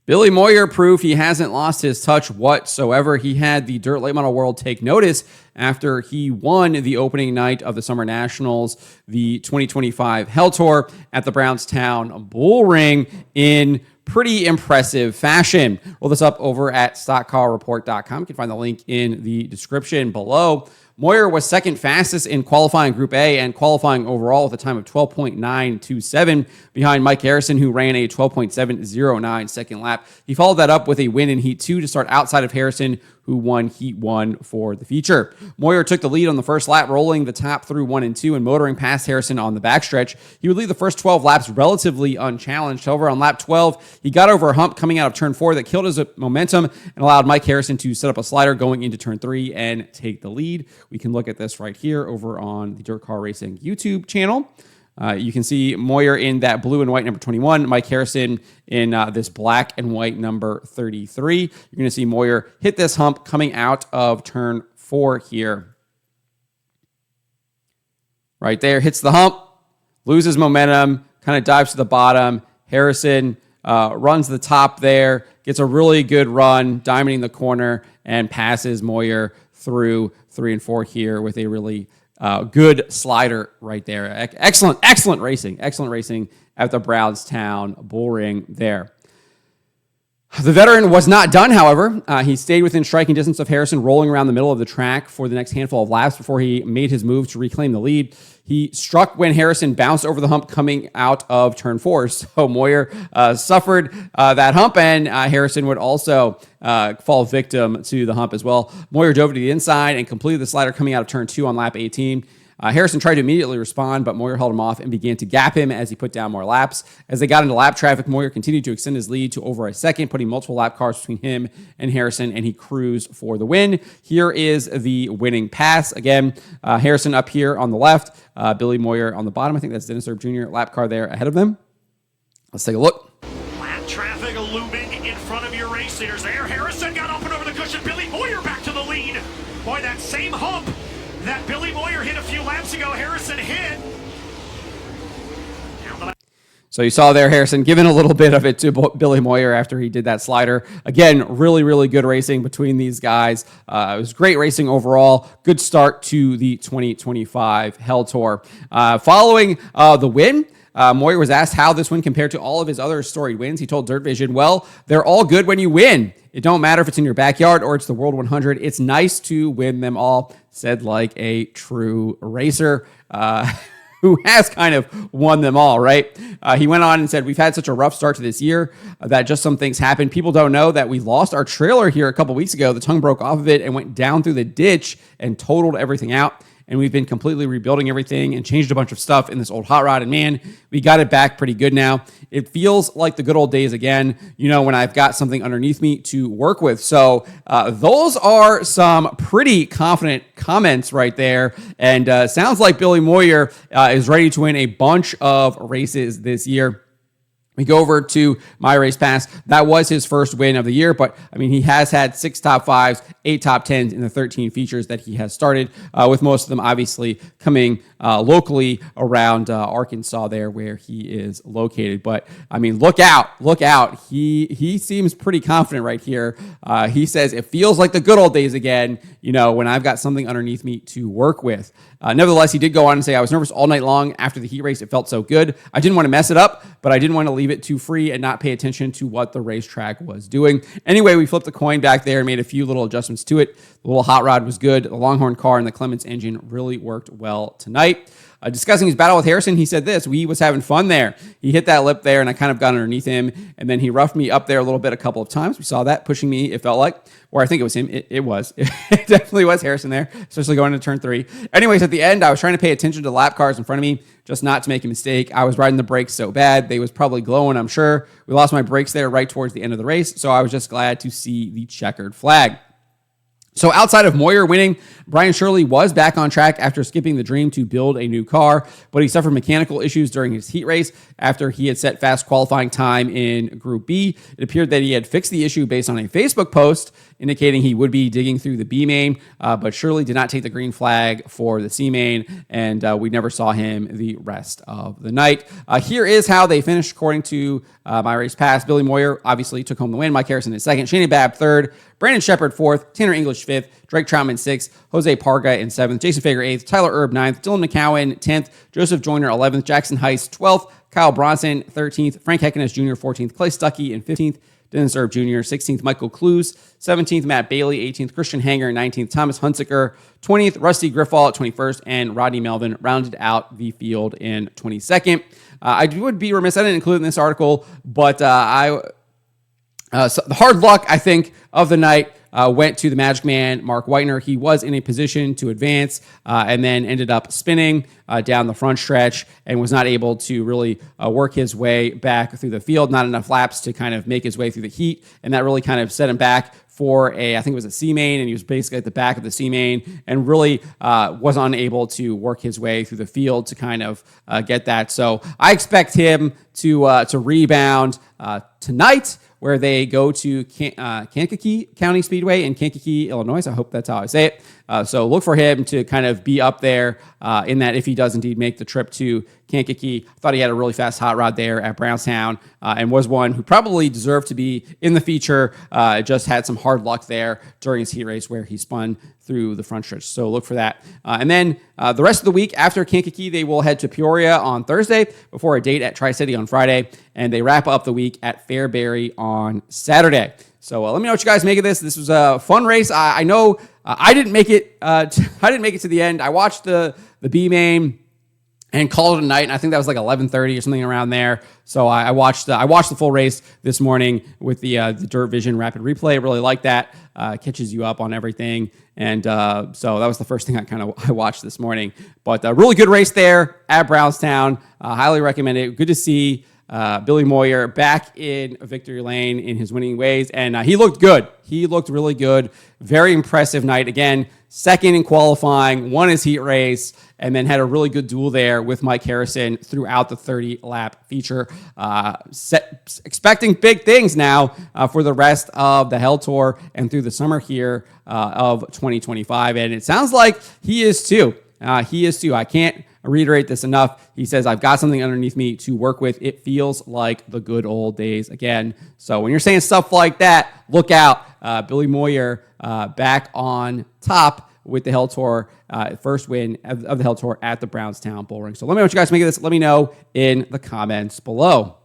Billy Moyer proved he hasn't lost his touch whatsoever. He had the Dirt Late Model World take notice after he won the opening night of the Summer Nationals, the 2025 Hell Tour at the Brownstown Bullring in pretty impressive fashion. Roll this up over at stockcarreport.com. You can find the link in the description below. Moyer was second fastest in qualifying Group A and qualifying overall with a time of 12.927 behind Mike Harrison, who ran a 12.709 second lap. He followed that up with a win in Heat 2 to start outside of Harrison, who won Heat 1 for the feature. Moyer took the lead on the first lap, rolling the top through 1 and 2 and motoring past Harrison on the backstretch. He would lead the first 12 laps relatively unchallenged. However, on lap 12, he got over a hump coming out of turn 4 that killed his momentum and allowed Mike Harrison to set up a slider going into turn 3 and take the lead. We can look at this right here over on the Dirt Car Racing YouTube channel. You can see Moyer in that blue and white number 21, Mike Harrison in this black and white number 33. You're going to see Moyer hit this hump coming out of turn 4 here. Right there, hits the hump, loses momentum, kind of dives to the bottom. Harrison runs the top there, gets a really good run, diamonding the corner, and passes Moyer through 3 and 4 here with a really good slider right there. Excellent racing at the Brownstown Bullring there. The veteran was not done, however. He stayed within striking distance of Harrison, rolling around the middle of the track for the next handful of laps before he made his move to reclaim the lead. He struck when Harrison bounced over the hump coming out of turn 4. So Moyer suffered that hump, and Harrison would also fall victim to the hump as well. Moyer dove to the inside and completed the slider coming out of turn 2 on lap 18. Harrison tried to immediately respond, but Moyer held him off and began to gap him as he put down more laps. As they got into lap traffic, Moyer continued to extend his lead to over a second, putting multiple lap cars between him and Harrison, and he cruised for the win. Here is the winning pass. Again, Harrison up here on the left, Billy Moyer on the bottom. I think that's Dennis Erb Jr. lap car there ahead of them. Let's take a look. Lap traffic looming in front of your race leaders there. Harrison got up and over the cushion. Billy Moyer back to the lead. Boy, that same hump that Billy Moyer hit a few laps ago, Harrison hit. So you saw there Harrison giving a little bit of it to Billy Moyer after he did that slider. Again, really good racing between these guys. It was great racing overall. Good start to the 2025 Hell Tour. Following the win, Moyer was asked how this win compared to all of his other storied wins. He told Dirt Vision, well, they're all good when you win. It don't matter if it's in your backyard or it's the World 100. It's nice to win them all, said like a true racer who has kind of won them all, right? He went on and said, we've had such a rough start to this year that just some things happened. People don't know that we lost our trailer here a couple weeks ago. The tongue broke off of it and went down through the ditch and totaled everything out. And we've been completely rebuilding everything and changed a bunch of stuff in this old hot rod. And man, we got it back pretty good now. It feels like the good old days again, you know, when I've got something underneath me to work with. So those are some pretty confident comments right there. And sounds like Billy Moyer is ready to win a bunch of races this year. We go over to My Race Pass. That was his first win of the year, but I mean, he has had 6 top 5s, 8 top 10s in the 13 features that he has started, with most of them obviously coming locally around Arkansas there where he is located. But I mean, look out. He seems pretty confident right here. He says it feels like the good old days again, you know, when I've got something underneath me to work with. Nevertheless, he did go on and say, I was nervous all night long after the heat race. It felt so good. I didn't want to mess it up, but I didn't want to leave it too free and not pay attention to what the racetrack was doing. Anyway, we flipped the coin back there and made a few little adjustments to it. The little hot rod was good. The Longhorn car and the Clements engine really worked well tonight. Discussing his battle with Harrison, he said this: we was having fun there. He hit that lip there, and I kind of got underneath him, and then he roughed me up there a little bit a couple of times. We saw that, pushing me, it felt like, or I think it was him. It was. It definitely was Harrison there, especially going into turn 3. Anyways, at the end, I was trying to pay attention to the lap cars in front of me, just not to make a mistake. I was riding the brakes so bad. They was probably glowing, I'm sure. We lost my brakes there right towards the end of the race, so I was just glad to see the checkered flag. So outside of Moyer winning, Brian Shirley was back on track after skipping the dream to build a new car, but he suffered mechanical issues during his heat race after he had set fast qualifying time in Group B. It appeared that he had fixed the issue based on a Facebook post indicating he would be digging through the B main, but Shirley did not take the green flag for the C main, and we never saw him the rest of the night. Here is how they finished according to My Race Pass. Billy Moyer obviously took home the win. Mike Harrison is second. Shane Babb third. Brandon Shepard fourth. Tanner English fifth. Drake Troutman sixth. Jose Parga in seventh. Jason Fager eighth. Tyler Erb ninth. Dylan McCowan 10th. Joseph Joyner 11th. Jackson Heist 12th. Kyle Bronson 13th. Frank Heckeness Jr. 14th. Clay Stuckey in 15th. Dennis Erb Jr. 16th. Michael Clues 17th. Matt Bailey 18th. Christian Hanger 19th. Thomas Hunsaker 20th. Rusty Griffall at 21st. And Rodney Melvin rounded out the field in 22nd. I would be remiss, I didn't include in this article, but so the hard luck, I think, of the night went to the Magic Man, Mark Whitener. He was in a position to advance and then ended up spinning down the front stretch and was not able to really work his way back through the field. Not enough laps to kind of make his way through the heat, and that really kind of set him back for I think it was a C main, and he was basically at the back of the C main and really was unable to work his way through the field to kind of get that. So I expect him to rebound tonight, where they go to Kankakee County Speedway in Kankakee, Illinois. I hope that's how I say it. So look for him to kind of be up there in that if he does indeed make the trip to Kankakee. I thought he had a really fast hot rod there at Brownstown and was one who probably deserved to be in the feature. Just had some hard luck there during his heat race where he spun through the front stretch. So look for that. And then the rest of the week after Kankakee, they will head to Peoria on Thursday before a date at Tri-City on Friday. And they wrap up the week at Fairbury on Saturday. So let me know what you guys make of this. This was a fun race. I know I didn't make it. I didn't make it to the end. I watched the B main and called it a night. And I think that was like 11:30 or something around there. So I watched the full race this morning with the Dirt Vision Rapid Replay. I really like that. Catches you up on everything. And so that was the first thing I watched this morning. But a really good race there at Brownstown. Highly recommend it. Good to see Billy Moyer back in victory lane in his winning ways. And he looked good. He looked really good. Very impressive night. Again, second in qualifying, won his heat race, and then had a really good duel there with Mike Harrison throughout the 30-lap feature. Expecting big things now for the rest of the Hell Tour and through the summer here of 2025. And it sounds like he is too. I can't reiterate this enough. He says, I've got something underneath me to work with. It feels like the good old days again. So when you're saying stuff like that, look out. Billy Moyer back on top with the Hell Tour, first win of the Hell Tour at the Brownstown Bullring. So let me know what you guys make of this. Let me know in the comments below.